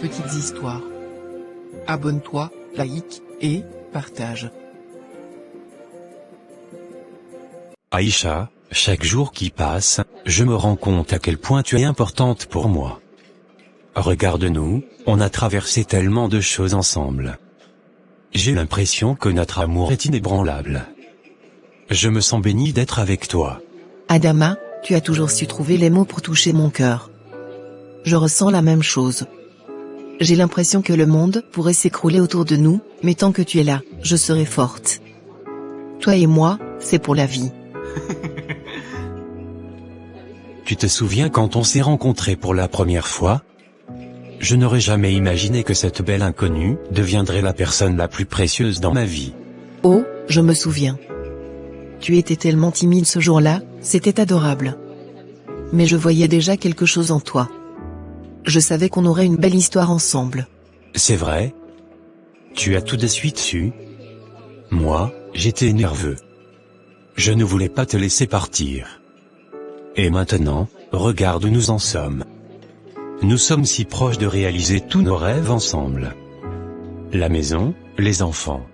petites histoires. Abonne-toi, like, et partage. Aïcha, chaque jour qui passe, je me rends compte à quel point tu es importante pour moi. Regarde-nous, on a traversé tellement de choses ensemble. J'ai l'impression que notre amour est inébranlable. Je me sens béni d'être avec toi. Adama, tu as toujours su trouver les mots pour toucher mon cœur. Je ressens la même chose. J'ai l'impression que le monde pourrait s'écrouler autour de nous, mais tant que tu es là, je serai forte. Toi et moi, c'est pour la vie. Tu te souviens quand on s'est rencontrés pour la première fois? Je n'aurais jamais imaginé que cette belle inconnue deviendrait la personne la plus précieuse dans ma vie. Oh, je me souviens. Tu étais tellement timide ce jour-là, c'était adorable. Mais je voyais déjà quelque chose en toi. Je savais qu'on aurait une belle histoire ensemble. C'est vrai? Tu as tout de suite su? Moi, j'étais nerveux. Je ne voulais pas te laisser partir. Et maintenant, regarde où nous en sommes. Nous sommes si proches de réaliser tous nos rêves ensemble. La maison, les enfants.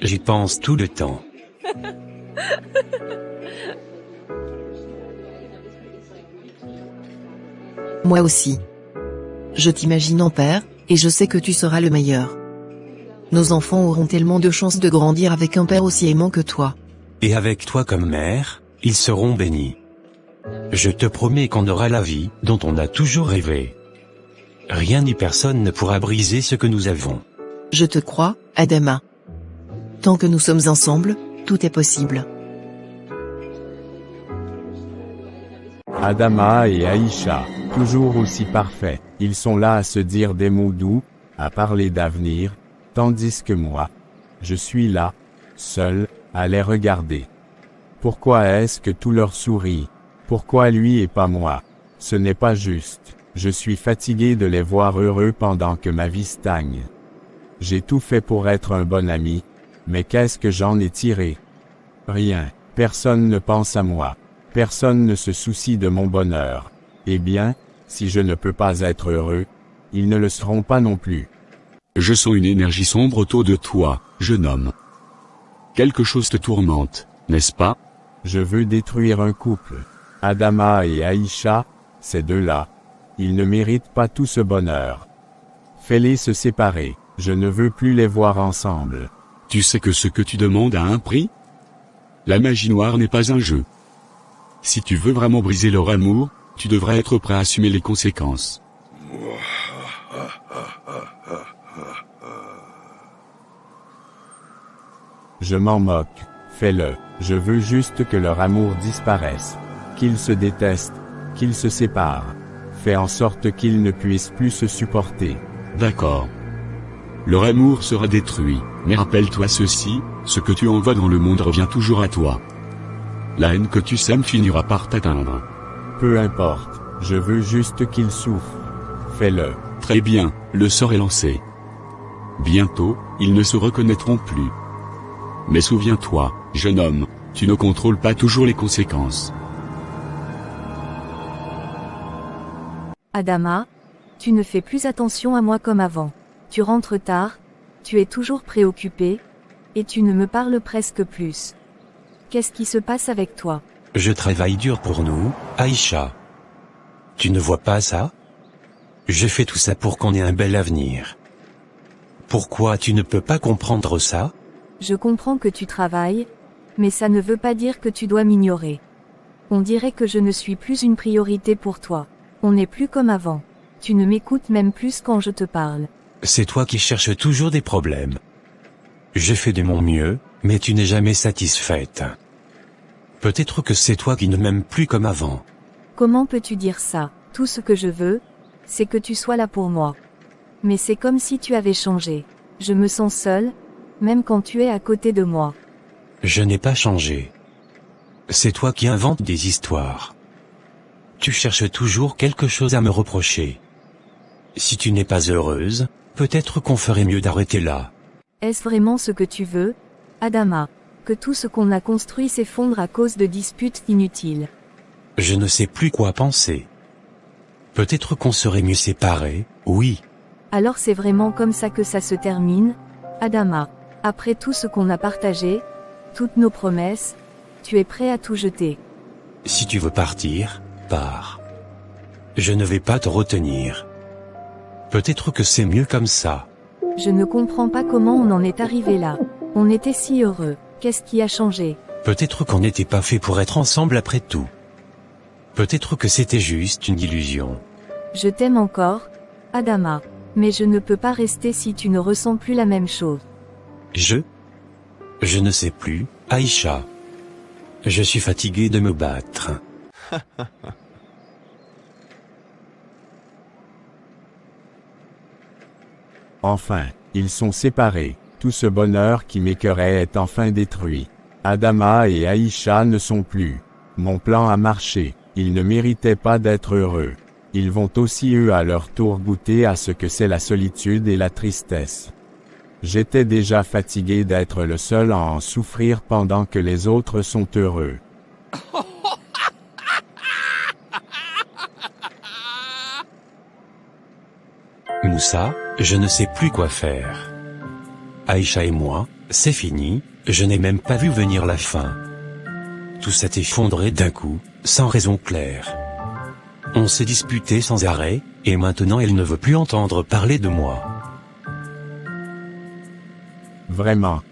J'y pense tout le temps. Moi aussi. Je t'imagine en père, et je sais que tu seras le meilleur. Nos enfants auront tellement de chances de grandir avec un père aussi aimant que toi. Et avec toi comme mère, ils seront bénis. Je te promets qu'on aura la vie dont on a toujours rêvé. Rien ni personne ne pourra briser ce que nous avons. Je te crois, Adama. Tant que nous sommes ensemble, tout est possible. Adama et Aïcha, toujours aussi parfaits, ils sont là à se dire des mots doux, à parler d'avenir, tandis que moi, je suis là, seul, à les regarder. Pourquoi est-ce que tout leur sourit? Pourquoi lui et pas moi? Ce n'est pas juste, je suis fatigué de les voir heureux pendant que ma vie stagne. J'ai tout fait pour être un bon ami, mais qu'est-ce que j'en ai tiré? Rien, personne ne pense à moi. Personne ne se soucie de mon bonheur. Eh bien, si je ne peux pas être heureux, ils ne le seront pas non plus. Je sens une énergie sombre autour de toi, jeune homme. Quelque chose te tourmente, n'est-ce pas? Je veux détruire un couple. Adama et Aïcha, ces deux-là, ils ne méritent pas tout ce bonheur. Fais-les se séparer, je ne veux plus les voir ensemble. Tu sais que ce que tu demandes a un prix? La magie noire n'est pas un jeu. Si tu veux vraiment briser leur amour, tu devrais être prêt à assumer les conséquences. Je m'en moque, fais-le, je veux juste que leur amour disparaisse. Qu'ils se détestent, qu'ils se séparent. Fais en sorte qu'ils ne puissent plus se supporter. D'accord. Leur amour sera détruit, mais rappelle-toi ceci, ce que tu envoies dans le monde revient toujours à toi. La haine que tu sèmes finira par t'atteindre. Peu importe, je veux juste qu'ils souffrent. Fais-le. Très bien, le sort est lancé. Bientôt, ils ne se reconnaîtront plus. Mais souviens-toi, jeune homme, tu ne contrôles pas toujours les conséquences. Adama, tu ne fais plus attention à moi comme avant. Tu rentres tard, tu es toujours préoccupé, et tu ne me parles presque plus. Qu'est-ce qui se passe avec toi? Je travaille dur pour nous, Aïcha. Tu ne vois pas ça? Je fais tout ça pour qu'on ait un bel avenir. Pourquoi tu ne peux pas comprendre ça? Je comprends que tu travailles, mais ça ne veut pas dire que tu dois m'ignorer. On dirait que je ne suis plus une priorité pour toi. On n'est plus comme avant. Tu ne m'écoutes même plus quand je te parle. C'est toi qui cherches toujours des problèmes. Je fais de mon mieux, mais tu n'es jamais satisfaite. Peut-être que c'est toi qui ne m'aimes plus comme avant. Comment peux-tu dire ça? Tout ce que je veux, c'est que tu sois là pour moi. Mais c'est comme si tu avais changé. Je me sens seule, même quand tu es à côté de moi. Je n'ai pas changé. C'est toi qui inventes des histoires. Tu cherches toujours quelque chose à me reprocher. Si tu n'es pas heureuse, peut-être qu'on ferait mieux d'arrêter là. Est-ce vraiment ce que tu veux, Adama, que tout ce qu'on a construit s'effondre à cause de disputes inutiles? Je ne sais plus quoi penser. Peut-être qu'on serait mieux séparés, oui. Alors c'est vraiment comme ça que ça se termine, Adama. Après tout ce qu'on a partagé, toutes nos promesses, tu es prêt à tout jeter. Si tu veux partir, pars. Je ne vais pas te retenir. Peut-être que c'est mieux comme ça. Je ne comprends pas comment on en est arrivé là. On était si heureux. Qu'est-ce qui a changé? Peut-être qu'on n'était pas fait pour être ensemble après tout. Peut-être que c'était juste une illusion. Je t'aime encore, Adama. Mais je ne peux pas rester si tu ne ressens plus la même chose. Je ne sais plus, Aïcha. Je suis fatigué de me battre. Enfin, ils sont séparés. Tout ce bonheur qui m'écœurait est enfin détruit. Adama et Aïcha ne sont plus. Mon plan a marché. Ils ne méritaient pas d'être heureux. Ils vont aussi eux à leur tour goûter à ce que c'est la solitude et la tristesse. J'étais déjà fatigué d'être le seul à en souffrir pendant que les autres sont heureux. Moussa, je ne sais plus quoi faire. Aïcha et moi, c'est fini, je n'ai même pas vu venir la fin. Tout s'est effondré d'un coup, sans raison claire. On s'est disputé sans arrêt, et maintenant elle ne veut plus entendre parler de moi. Vraiment,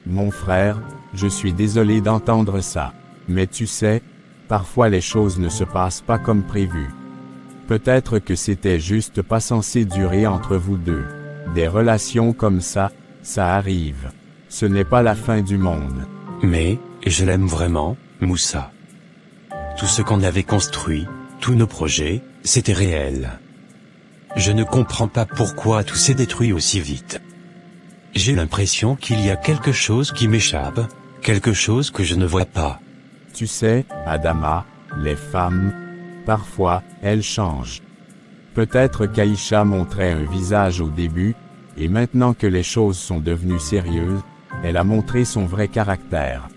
mon frère, je suis désolé d'entendre ça. Mais tu sais, parfois les choses ne se passent pas comme prévu. Peut-être que c'était juste pas censé durer entre vous deux. Des relations comme ça arrive. Ce n'est pas la fin du monde. Mais, je l'aime vraiment, Moussa. Tout ce qu'on avait construit, tous nos projets, c'était réel. Je ne comprends pas pourquoi tout s'est détruit aussi vite. J'ai l'impression qu'il y a quelque chose qui m'échappe, quelque chose que je ne vois pas. Tu sais, Adama, les femmes, parfois, elles changent. Peut-être qu'Aïcha montrait un visage au début, et maintenant que les choses sont devenues sérieuses, elle a montré son vrai caractère.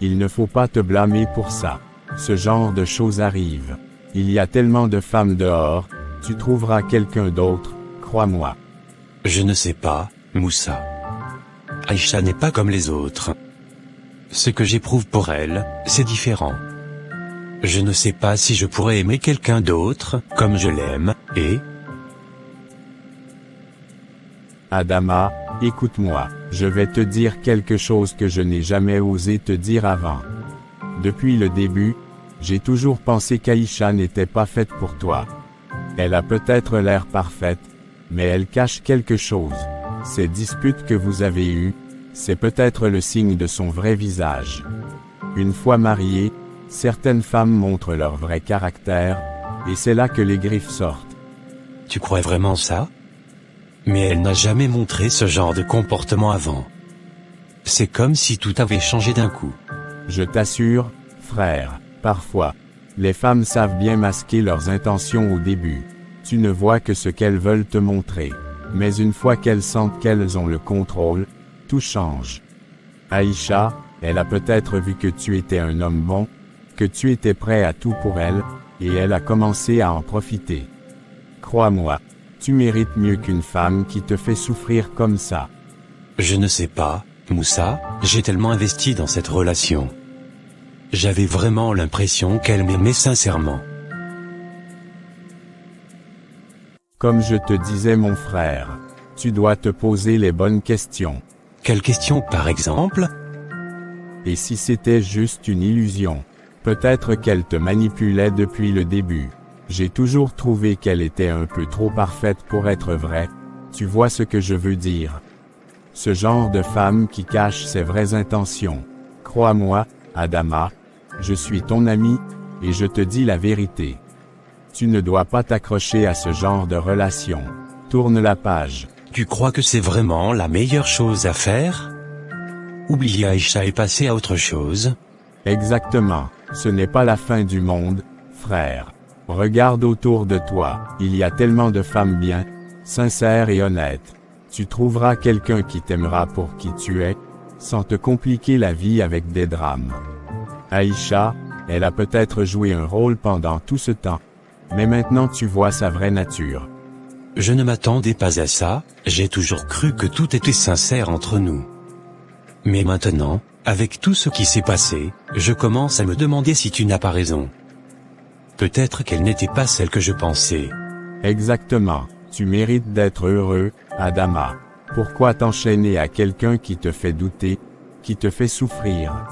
Il ne faut pas te blâmer pour ça. Ce genre de choses arrive. Il y a tellement de femmes dehors, tu trouveras quelqu'un d'autre, crois-moi. Je ne sais pas, Moussa. Aïcha n'est pas comme les autres. Ce que j'éprouve pour elle, c'est différent. Je ne sais pas si je pourrais aimer quelqu'un d'autre, comme je l'aime, et... Adama, écoute-moi, je vais te dire quelque chose que je n'ai jamais osé te dire avant. Depuis le début, j'ai toujours pensé qu'Aïcha n'était pas faite pour toi. Elle a peut-être l'air parfaite, mais elle cache quelque chose. Ces disputes que vous avez eues, c'est peut-être le signe de son vrai visage. Une fois mariée, certaines femmes montrent leur vrai caractère, et c'est là que les griffes sortent. Tu crois vraiment ça? Mais elle n'a jamais montré ce genre de comportement avant. C'est comme si tout avait changé d'un coup. Je t'assure, frère, parfois, les femmes savent bien masquer leurs intentions au début. Tu ne vois que ce qu'elles veulent te montrer. Mais une fois qu'elles sentent qu'elles ont le contrôle, tout change. Aïcha, elle a peut-être vu que tu étais un homme bon, que tu étais prêt à tout pour elle, et elle a commencé à en profiter. Crois-moi, tu mérites mieux qu'une femme qui te fait souffrir comme ça. Je ne sais pas, Moussa, j'ai tellement investi dans cette relation. J'avais vraiment l'impression qu'elle m'aimait sincèrement. Comme je te disais mon frère, tu dois te poser les bonnes questions. Quelles questions par exemple? Et si c'était juste une illusion? Peut-être qu'elle te manipulait depuis le début. J'ai toujours trouvé qu'elle était un peu trop parfaite pour être vraie, tu vois ce que je veux dire. Ce genre de femme qui cache ses vraies intentions. Crois-moi, Adama, je suis ton ami, et je te dis la vérité. Tu ne dois pas t'accrocher à ce genre de relation. Tourne la page. Tu crois que c'est vraiment la meilleure chose à faire? Oublier Aïcha et passer à autre chose? Exactement. Ce n'est pas la fin du monde, frère. Regarde autour de toi, il y a tellement de femmes bien, sincères et honnêtes. Tu trouveras quelqu'un qui t'aimera pour qui tu es, sans te compliquer la vie avec des drames. Aïcha, elle a peut-être joué un rôle pendant tout ce temps, mais maintenant tu vois sa vraie nature. je ne m'attendais pas à ça, j'ai toujours cru que tout était sincère entre nous. Mais maintenant, avec tout ce qui s'est passé, je commence à me demander si tu n'as pas raison. Peut-être qu'elle n'était pas celle que je pensais. Exactement. Tu mérites d'être heureux, Adama. Pourquoi t'enchaîner à quelqu'un qui te fait douter, qui te fait souffrir?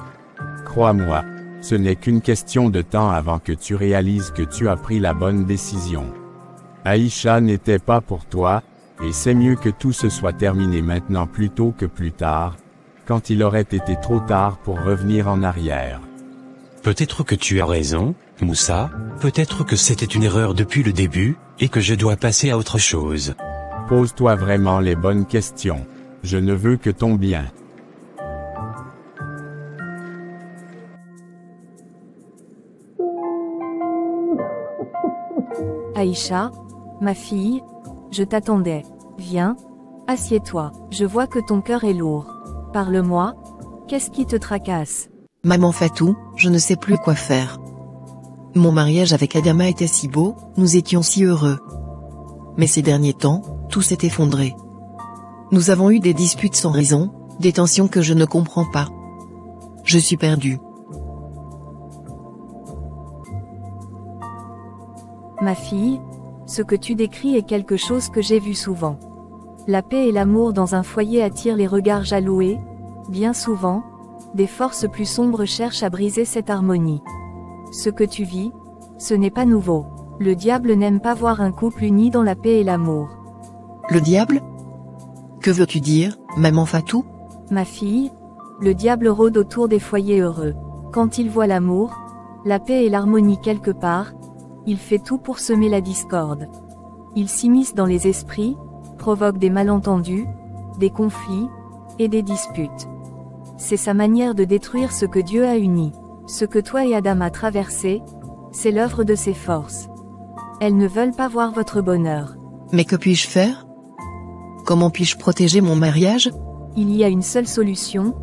Crois-moi, ce n'est qu'une question de temps avant que tu réalises que tu as pris la bonne décision. Aïcha n'était pas pour toi, et c'est mieux que tout se soit terminé maintenant plutôt que plus tard, quand il aurait été trop tard pour revenir en arrière. Peut-être que tu as raison, Moussa, peut-être que c'était une erreur depuis le début, et que je dois passer à autre chose. Pose-toi vraiment les bonnes questions. Je ne veux que ton bien. Aïcha, ma fille, je t'attendais. Viens, assieds-toi. Je vois que ton cœur est lourd. Parle-moi, qu'est-ce qui te tracasse? Maman Fatou, je ne sais plus quoi faire. Mon mariage avec Adama était si beau, nous étions si heureux. Mais ces derniers temps, tout s'est effondré. Nous avons eu des disputes sans raison, des tensions que je ne comprends pas. Je suis perdue. Ma fille, ce que tu décris est quelque chose que j'ai vu souvent. La paix et l'amour dans un foyer attirent les regards jaloux et, bien souvent, des forces plus sombres cherchent à briser cette harmonie. Ce que tu vis, ce n'est pas nouveau. Le diable n'aime pas voir un couple uni dans la paix et l'amour. Le diable? Que veux-tu dire, maman Fatou? Ma fille, le diable rôde autour des foyers heureux. Quand il voit l'amour, la paix et l'harmonie quelque part, il fait tout pour semer la discorde. Il s'immisce dans les esprits, provoque des malentendus, des conflits, et des disputes. C'est sa manière de détruire ce que Dieu a uni. Ce que toi et Adam a traversé, c'est l'œuvre de ses forces. Elles ne veulent pas voir votre bonheur. Mais que puis-je faire? Comment puis-je protéger mon mariage? Il y a une seule solution,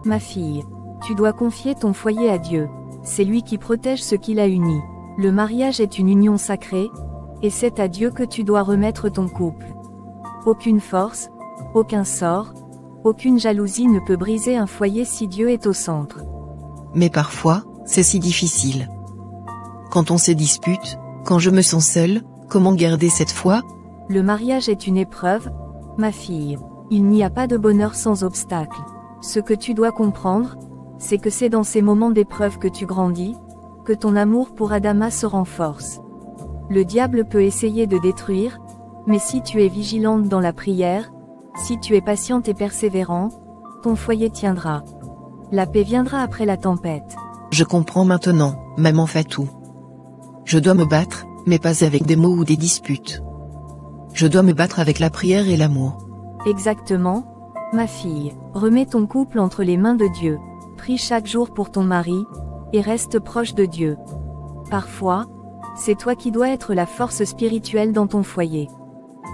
ma fille. Tu dois confier ton foyer à Dieu. C'est lui qui protège ce qu'il a uni. Le mariage est une union sacrée, et c'est à Dieu que tu dois remettre ton couple. Aucune force, aucun sort, aucune jalousie ne peut briser un foyer si Dieu est au centre. Mais parfois, c'est si difficile. Quand on se dispute, quand je me sens seule, comment garder cette foi? Le mariage est une épreuve, ma fille. Il n'y a pas de bonheur sans obstacle. Ce que tu dois comprendre, c'est que c'est dans ces moments d'épreuve que tu grandis, que ton amour pour Adama se renforce. Le diable peut essayer de détruire, mais si tu es vigilante dans la prière, si tu es patiente et persévérant, ton foyer tiendra. La paix viendra après la tempête. Je comprends maintenant, maman Fatou. Je dois me battre, mais pas avec des mots ou des disputes. Je dois me battre avec la prière et l'amour. Exactement, ma fille. Remets ton couple entre les mains de Dieu. Prie chaque jour pour ton mari, et reste proche de Dieu. Parfois, c'est toi qui dois être la force spirituelle dans ton foyer.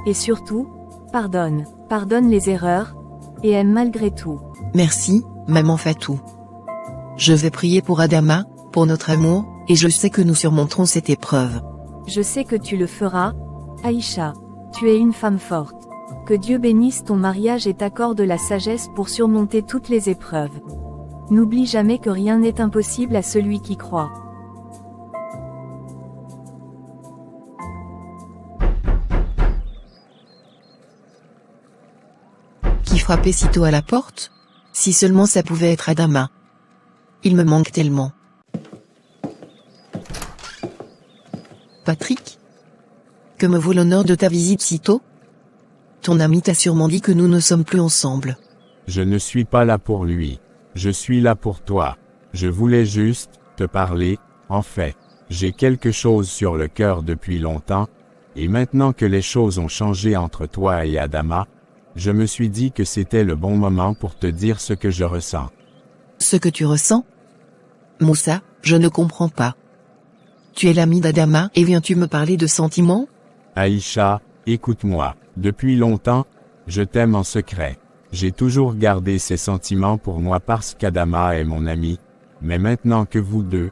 Et surtout, pardonne. Pardonne les erreurs, et aime malgré tout. Merci, maman Fatou. Je vais prier pour Adama, pour notre amour, et je sais que nous surmonterons cette épreuve. Je sais que tu le feras, Aïcha. Tu es une femme forte. Que Dieu bénisse ton mariage et t'accorde la sagesse pour surmonter toutes les épreuves. N'oublie jamais que rien n'est impossible à celui qui croit. Qui frappait si tôt à la porte? Si seulement ça pouvait être Adama. Il me manque tellement. Patrick? Que me vaut l'honneur de ta visite si tôt? Ton ami t'a sûrement dit que nous ne sommes plus ensemble. Je ne suis pas là pour lui. Je suis là pour toi. Je voulais juste te parler. En fait, j'ai quelque chose sur le cœur depuis longtemps, et maintenant que les choses ont changé entre toi et Adama, je me suis dit que c'était le bon moment pour te dire ce que je ressens. Ce que tu ressens? Moussa, je ne comprends pas. Tu es l'ami d'Adama et viens-tu me parler de sentiments? Aïcha, écoute-moi. Depuis longtemps, je t'aime en secret. J'ai toujours gardé ces sentiments pour moi parce qu'Adama est mon ami, mais maintenant que vous deux,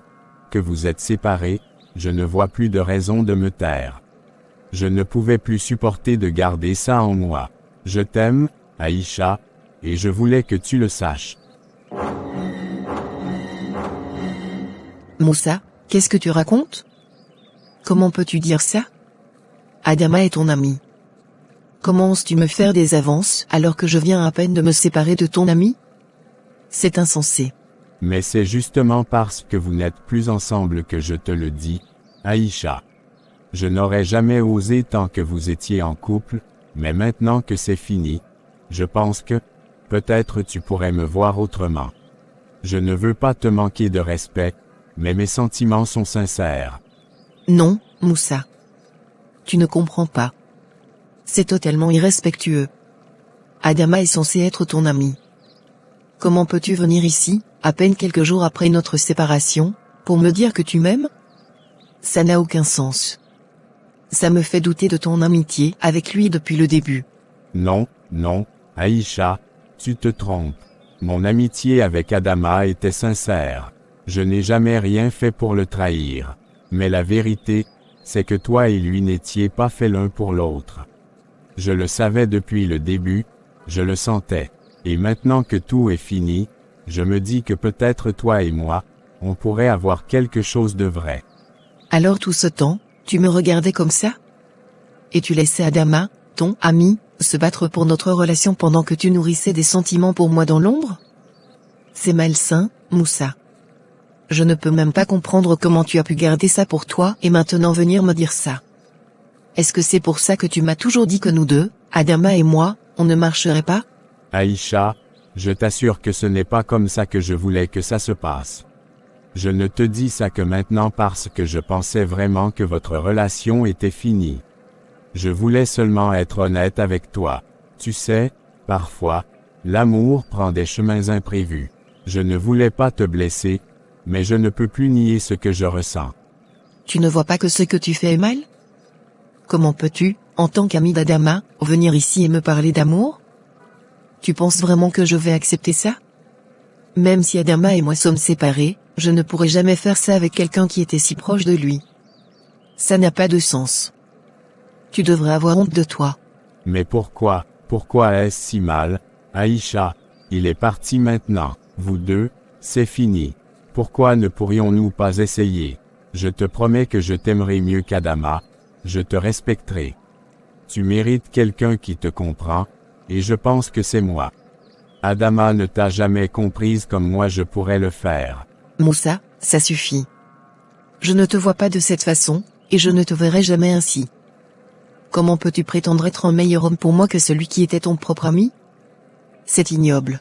que vous êtes séparés, je ne vois plus de raison de me taire. Je ne pouvais plus supporter de garder ça en moi. Je t'aime, Aïcha, et je voulais que tu le saches. Moussa, qu'est-ce que tu racontes? Comment peux-tu dire ça? Adama est ton ami. Comment oses-tu me faire des avances alors que je viens à peine de me séparer de ton ami? C'est insensé. Mais c'est justement parce que vous n'êtes plus ensemble que je te le dis, Aïcha. Je n'aurais jamais osé tant que vous étiez en couple, mais maintenant que c'est fini, je pense que, peut-être tu pourrais me voir autrement. Je ne veux pas te manquer de respect, mais mes sentiments sont sincères. Non, Moussa. Tu ne comprends pas. C'est totalement irrespectueux. Adama est censé être ton ami. Comment peux-tu venir ici, à peine quelques jours après notre séparation, pour me dire que tu m'aimes? Ça n'a aucun sens. Ça me fait douter de ton amitié avec lui depuis le début. Non, non, Aïcha, tu te trompes. Mon amitié avec Adama était sincère. Je n'ai jamais rien fait pour le trahir. Mais la vérité, c'est que toi et lui n'étiez pas faits l'un pour l'autre. Je le savais depuis le début, je le sentais. Et maintenant que tout est fini, je me dis que peut-être toi et moi, on pourrait avoir quelque chose de vrai. Alors tout ce temps, tu me regardais comme ça? Et tu laissais Adama, ton ami, se battre pour notre relation pendant que tu nourrissais des sentiments pour moi dans l'ombre? C'est malsain, Moussa. Je ne peux même pas comprendre comment tu as pu garder ça pour toi et maintenant venir me dire ça. Est-ce que c'est pour ça que tu m'as toujours dit que nous deux, Adama et moi, on ne marcherait pas? Aïcha, je t'assure que ce n'est pas comme ça que je voulais que ça se passe. Je ne te dis ça que maintenant parce que je pensais vraiment que votre relation était finie. Je voulais seulement être honnête avec toi. Tu sais, parfois, l'amour prend des chemins imprévus. Je ne voulais pas te blesser, mais je ne peux plus nier ce que je ressens. Tu ne vois pas que ce que tu fais est mal? Comment peux-tu, en tant qu'ami d'Adama, venir ici et me parler d'amour? Tu penses vraiment que je vais accepter ça? Même si Adama et moi sommes séparés, je ne pourrais jamais faire ça avec quelqu'un qui était si proche de lui. Ça n'a pas de sens. Tu devrais avoir honte de toi. Mais pourquoi est-ce si mal, Aïcha? Il est parti maintenant, vous deux, c'est fini. Pourquoi ne pourrions-nous pas essayer? Je te promets que je t'aimerai mieux qu'Adama, je te respecterai. Tu mérites quelqu'un qui te comprend, et je pense que c'est moi. Adama ne t'a jamais comprise comme moi je pourrais le faire. Moussa, ça suffit. Je ne te vois pas de cette façon, et je ne te verrai jamais ainsi. Comment peux-tu prétendre être un meilleur homme pour moi que celui qui était ton propre ami? C'est ignoble.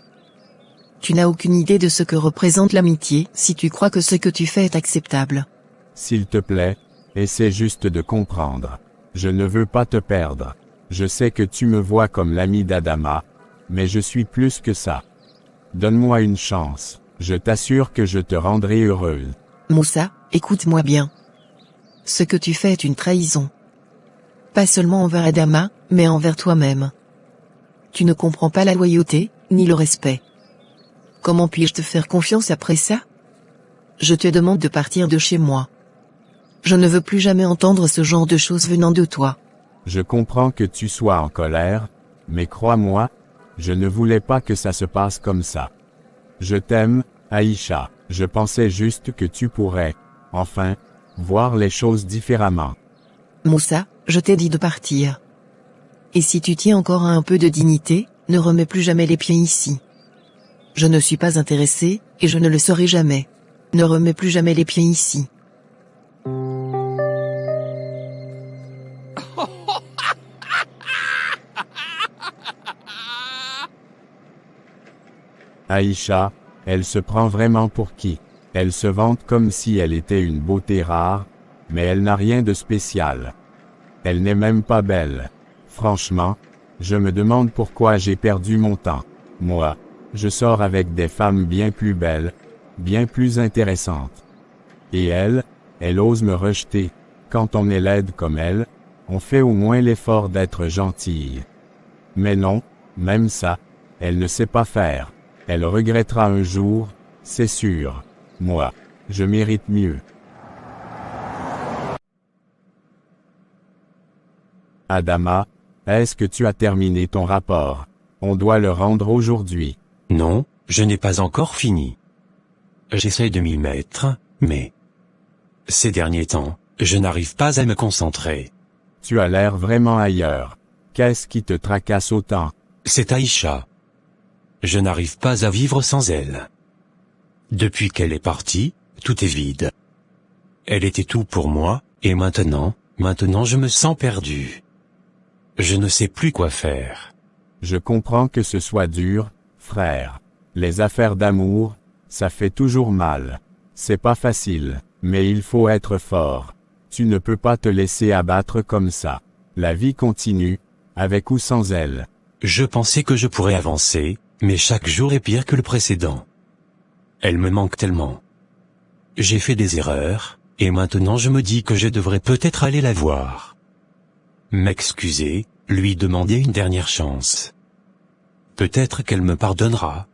Tu n'as aucune idée de ce que représente l'amitié si tu crois que ce que tu fais est acceptable. S'il te plaît, essaie juste de comprendre. Je ne veux pas te perdre. Je sais que tu me vois comme l'ami d'Adama, mais je suis plus que ça. Donne-moi une chance, je t'assure que je te rendrai heureuse. Moussa, écoute-moi bien. Ce que tu fais est une trahison. Pas seulement envers Adama, mais envers toi-même. Tu ne comprends pas la loyauté, ni le respect. Comment puis-je te faire confiance après ça? Je te demande de partir de chez moi. Je ne veux plus jamais entendre ce genre de choses venant de toi. Je comprends que tu sois en colère, mais crois-moi, je ne voulais pas que ça se passe comme ça. Je t'aime, Aïcha, je pensais juste que tu pourrais, enfin, voir les choses différemment. Moussa, je t'ai dit de partir. Et si tu tiens encore à un peu de dignité, ne remets plus jamais les pieds ici. Je ne suis pas intéressé, et je ne le serai jamais. Ne remets plus jamais les pieds ici. Aïcha, elle se prend vraiment pour qui? Elle se vante comme si elle était une beauté rare, mais elle n'a rien de spécial. Elle n'est même pas belle. Franchement, je me demande pourquoi j'ai perdu mon temps. Moi, je sors avec des femmes bien plus belles, bien plus intéressantes. Et elle ose me rejeter. Quand on est laide comme elle, on fait au moins l'effort d'être gentille. Mais non, même ça, elle ne sait pas faire. Elle regrettera un jour, c'est sûr. Moi, je mérite mieux. Adama, est-ce que tu as terminé ton rapport? On doit le rendre aujourd'hui. Non, je n'ai pas encore fini. J'essaye de m'y mettre, mais... Ces derniers temps, je n'arrive pas à me concentrer. Tu as l'air vraiment ailleurs. Qu'est-ce qui te tracasse autant? C'est Aïcha. Je n'arrive pas à vivre sans elle. Depuis qu'elle est partie, tout est vide. Elle était tout pour moi, et maintenant je me sens perdu. Je ne sais plus quoi faire. Je comprends que ce soit dur, frère. Les affaires d'amour, ça fait toujours mal. C'est pas facile, mais il faut être fort. Tu ne peux pas te laisser abattre comme ça. La vie continue, avec ou sans elle. Je pensais que je pourrais avancer, mais chaque jour est pire que le précédent. Elle me manque tellement. J'ai fait des erreurs, et maintenant je me dis que je devrais peut-être aller la voir. M'excuser, lui demander une dernière chance. Peut-être qu'elle me pardonnera.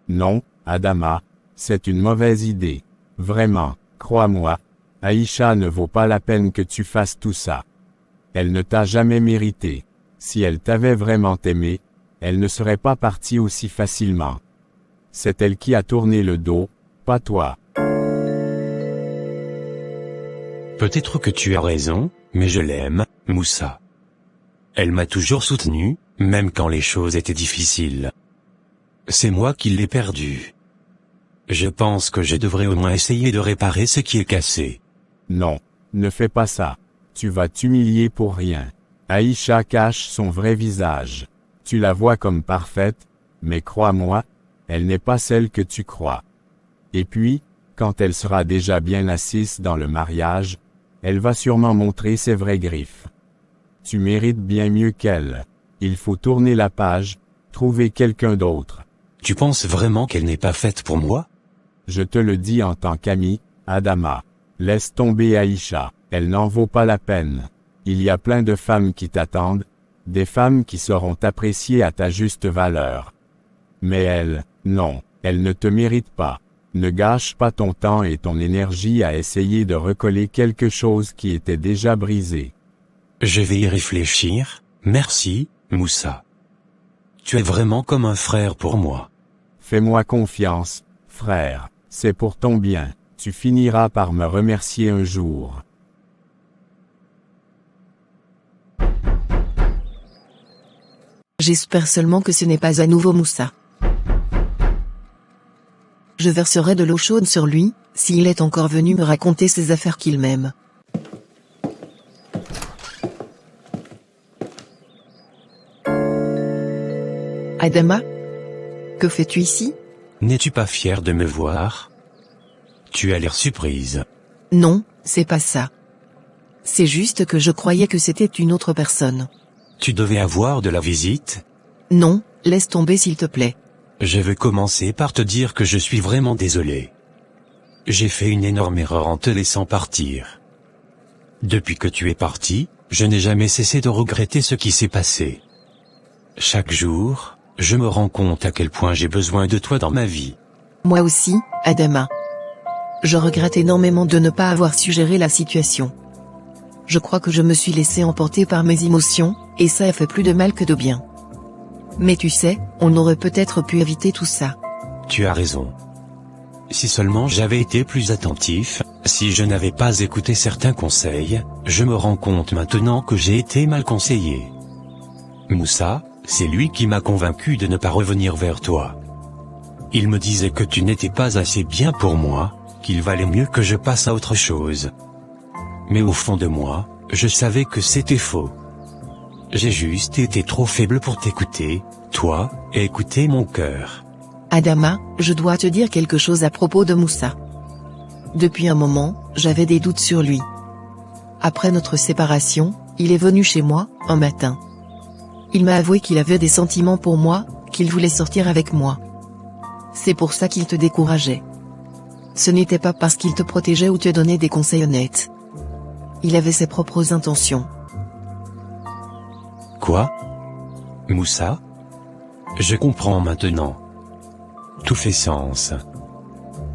Non, Adama, c'est une mauvaise idée. Vraiment, crois-moi, Aïcha ne vaut pas la peine que tu fasses tout ça. Elle ne t'a jamais mérité. Si elle t'avait vraiment aimé, elle ne serait pas partie aussi facilement. C'est elle qui a tourné le dos, pas toi. Peut-être que tu as raison, mais je l'aime, Moussa. Elle m'a toujours soutenu, même quand les choses étaient difficiles. C'est moi qui l'ai perdue. Je pense que je devrais au moins essayer de réparer ce qui est cassé. Non, ne fais pas ça. Tu vas t'humilier pour rien. Aïcha cache son vrai visage. Tu la vois comme parfaite, mais crois-moi, elle n'est pas celle que tu crois. Et puis, quand elle sera déjà bien assise dans le mariage, elle va sûrement montrer ses vraies griffes. Tu mérites bien mieux qu'elle. Il faut tourner la page, trouver quelqu'un d'autre. Tu penses vraiment qu'elle n'est pas faite pour moi? Je te le dis en tant qu'ami, Adama. Laisse tomber Aïcha, elle n'en vaut pas la peine. Il y a plein de femmes qui t'attendent, des femmes qui sauront t'apprécier à ta juste valeur. Mais elle, non, elle ne te mérite pas. Ne gâche pas ton temps et ton énergie à essayer de recoller quelque chose qui était déjà brisé. Je vais y réfléchir, merci, Moussa. Tu es vraiment comme un frère pour moi. Fais-moi confiance, frère, c'est pour ton bien, tu finiras par me remercier un jour. J'espère seulement que ce n'est pas à nouveau Moussa. Je verserai de l'eau chaude sur lui, s'il est encore venu me raconter ses affaires qu'il m'aime. Adama? Que fais-tu ici? N'es-tu pas fier de me voir? Tu as l'air surprise. Non, c'est pas ça. C'est juste que je croyais que c'était une autre personne. Tu devais avoir de la visite? Non, laisse tomber s'il te plaît. Je veux commencer par te dire que je suis vraiment désolé. J'ai fait une énorme erreur en te laissant partir. Depuis que tu es parti, je n'ai jamais cessé de regretter ce qui s'est passé. Chaque jour, je me rends compte à quel point j'ai besoin de toi dans ma vie. Moi aussi, Adama. Je regrette énormément de ne pas avoir su gérer la situation. Je crois que je me suis laissé emporter par mes émotions, et ça a fait plus de mal que de bien. Mais tu sais, on aurait peut-être pu éviter tout ça. Tu as raison. Si seulement j'avais été plus attentif, si je n'avais pas écouté certains conseils, je me rends compte maintenant que j'ai été mal conseillé. Moussa, c'est lui qui m'a convaincu de ne pas revenir vers toi. Il me disait que tu n'étais pas assez bien pour moi, qu'il valait mieux que je passe à autre chose. Mais au fond de moi, je savais que c'était faux. J'ai juste été trop faible pour t'écouter, toi, et écouter mon cœur. Adama, je dois te dire quelque chose à propos de Moussa. Depuis un moment, j'avais des doutes sur lui. Après notre séparation, il est venu chez moi, un matin. Il m'a avoué qu'il avait des sentiments pour moi, qu'il voulait sortir avec moi. C'est pour ça qu'il te décourageait. Ce n'était pas parce qu'il te protégeait ou te donnait des conseils honnêtes. Il avait ses propres intentions. Quoi? Moussa? Je comprends maintenant. Tout fait sens.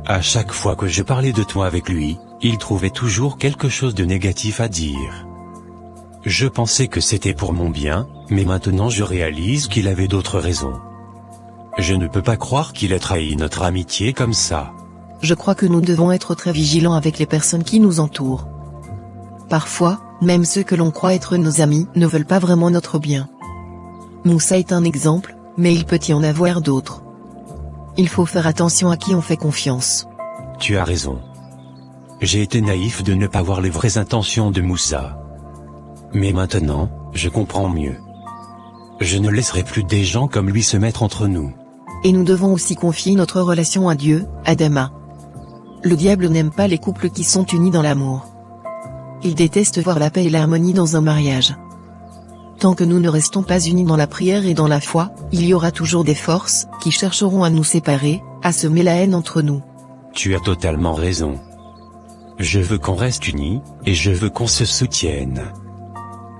À chaque fois que je parlais de toi avec lui, il trouvait toujours quelque chose de négatif à dire. Je pensais que c'était pour mon bien, mais maintenant je réalise qu'il avait d'autres raisons. Je ne peux pas croire qu'il ait trahi notre amitié comme ça. Je crois que nous devons être très vigilants avec les personnes qui nous entourent. Parfois, même ceux que l'on croit être nos amis ne veulent pas vraiment notre bien. Moussa est un exemple, mais il peut y en avoir d'autres. Il faut faire attention à qui on fait confiance. Tu as raison. J'ai été naïf de ne pas voir les vraies intentions de Moussa. Mais maintenant, je comprends mieux. Je ne laisserai plus des gens comme lui se mettre entre nous. Et nous devons aussi confier notre relation à Dieu, Adama. Le diable n'aime pas les couples qui sont unis dans l'amour. Il déteste voir la paix et l'harmonie dans un mariage. Tant que nous ne restons pas unis dans la prière et dans la foi, il y aura toujours des forces qui chercheront à nous séparer, à semer la haine entre nous. Tu as totalement raison. Je veux qu'on reste unis, et je veux qu'on se soutienne.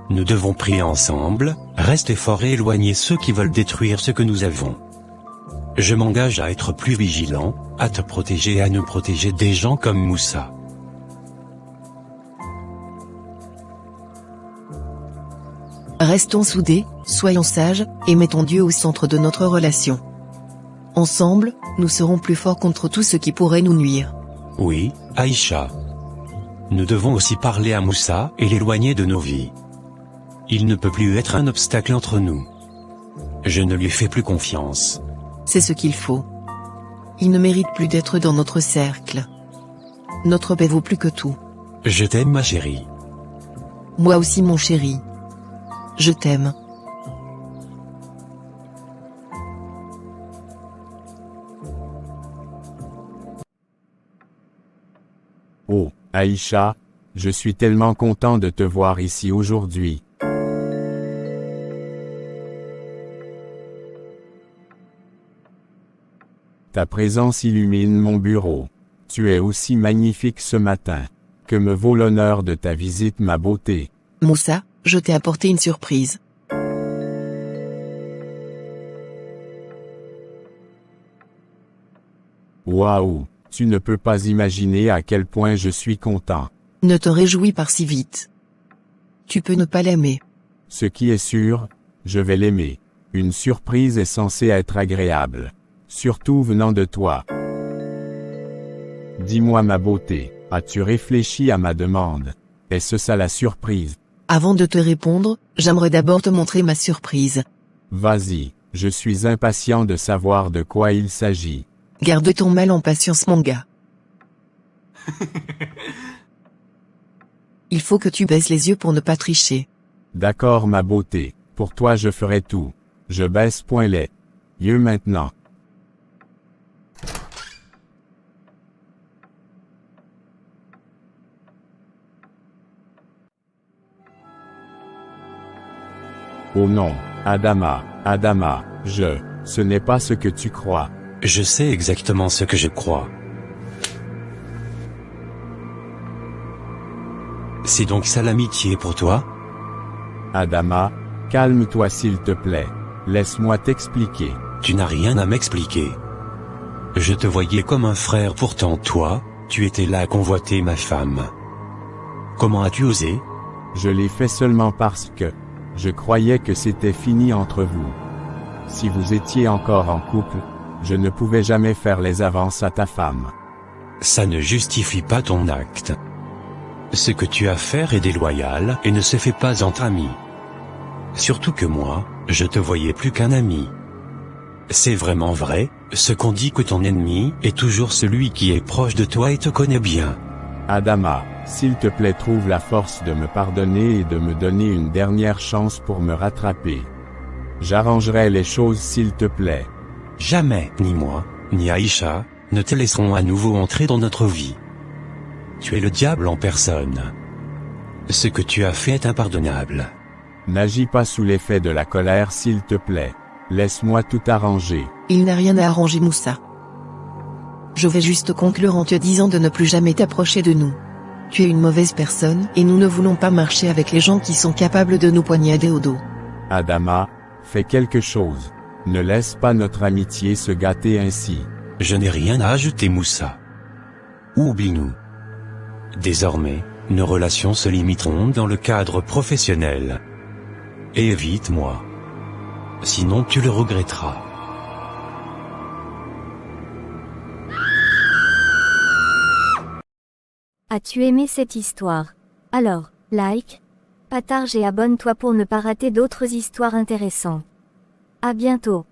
Nous devons prier ensemble, rester forts et éloigner ceux qui veulent détruire ce que nous avons. Je m'engage à être plus vigilant, à te protéger et à nous protéger des gens comme Moussa. Restons soudés, soyons sages, et mettons Dieu au centre de notre relation. Ensemble, nous serons plus forts contre tout ce qui pourrait nous nuire. Oui, Aïcha. Nous devons aussi parler à Moussa et l'éloigner de nos vies. Il ne peut plus être un obstacle entre nous. Je ne lui fais plus confiance. C'est ce qu'il faut. Il ne mérite plus d'être dans notre cercle. Notre paix vaut plus que tout. Je t'aime ma chérie. Moi aussi mon chéri. Je t'aime. Oh, Aïcha, je suis tellement content de te voir ici aujourd'hui. Ta présence illumine mon bureau. Tu es aussi magnifique ce matin. Que me vaut l'honneur de ta visite, ma beauté. Moussa, je t'ai apporté une surprise. Waouh, tu ne peux pas imaginer à quel point je suis content. Ne te réjouis pas si vite. Tu peux ne pas l'aimer. Ce qui est sûr, je vais l'aimer. Une surprise est censée être agréable. Surtout venant de toi. Dis-moi ma beauté, as-tu réfléchi à ma demande? Est-ce ça la surprise? Avant de te répondre, j'aimerais d'abord te montrer ma surprise. Vas-y, je suis impatient de savoir de quoi il s'agit. Garde ton mal en patience mon gars. Il faut que tu baisses les yeux pour ne pas tricher. D'accord ma beauté, pour toi je ferai tout. Je baisse point les yeux maintenant. Oh non, Adama, ce n'est pas ce que tu crois. Je sais exactement ce que je crois. C'est donc ça l'amitié pour toi? Adama, calme-toi s'il te plaît. Laisse-moi t'expliquer. Tu n'as rien à m'expliquer. Je te voyais comme un frère, pourtant toi, tu étais là à convoiter ma femme. Comment as-tu osé? Je l'ai fait seulement parce que je croyais que c'était fini entre vous. Si vous étiez encore en couple, je ne pouvais jamais faire les avances à ta femme. Ça ne justifie pas ton acte. Ce que tu as fait est déloyal et ne se fait pas entre amis. Surtout que moi, je te voyais plus qu'un ami. C'est vraiment vrai, ce qu'on dit que ton ennemi est toujours celui qui est proche de toi et te connaît bien. Adama, s'il te plaît trouve la force de me pardonner et de me donner une dernière chance pour me rattraper. J'arrangerai les choses s'il te plaît. Jamais, ni moi, ni Aïcha, ne te laisserons à nouveau entrer dans notre vie. Tu es le diable en personne. Ce que tu as fait est impardonnable. N'agis pas sous l'effet de la colère s'il te plaît. Laisse-moi tout arranger. Il n'a rien à arranger Moussa. Je vais juste conclure en te disant de ne plus jamais t'approcher de nous. Tu es une mauvaise personne et nous ne voulons pas marcher avec les gens qui sont capables de nous poignarder au dos. Adama, fais quelque chose. Ne laisse pas notre amitié se gâter ainsi. Je n'ai rien à ajouter Moussa. Oublie-nous. Désormais, Nos relations se limiteront dans le cadre professionnel. Évite-moi. Sinon tu le regretteras. As-tu aimé cette histoire? Alors, like, partage et abonne-toi pour ne pas rater d'autres histoires intéressantes. À bientôt.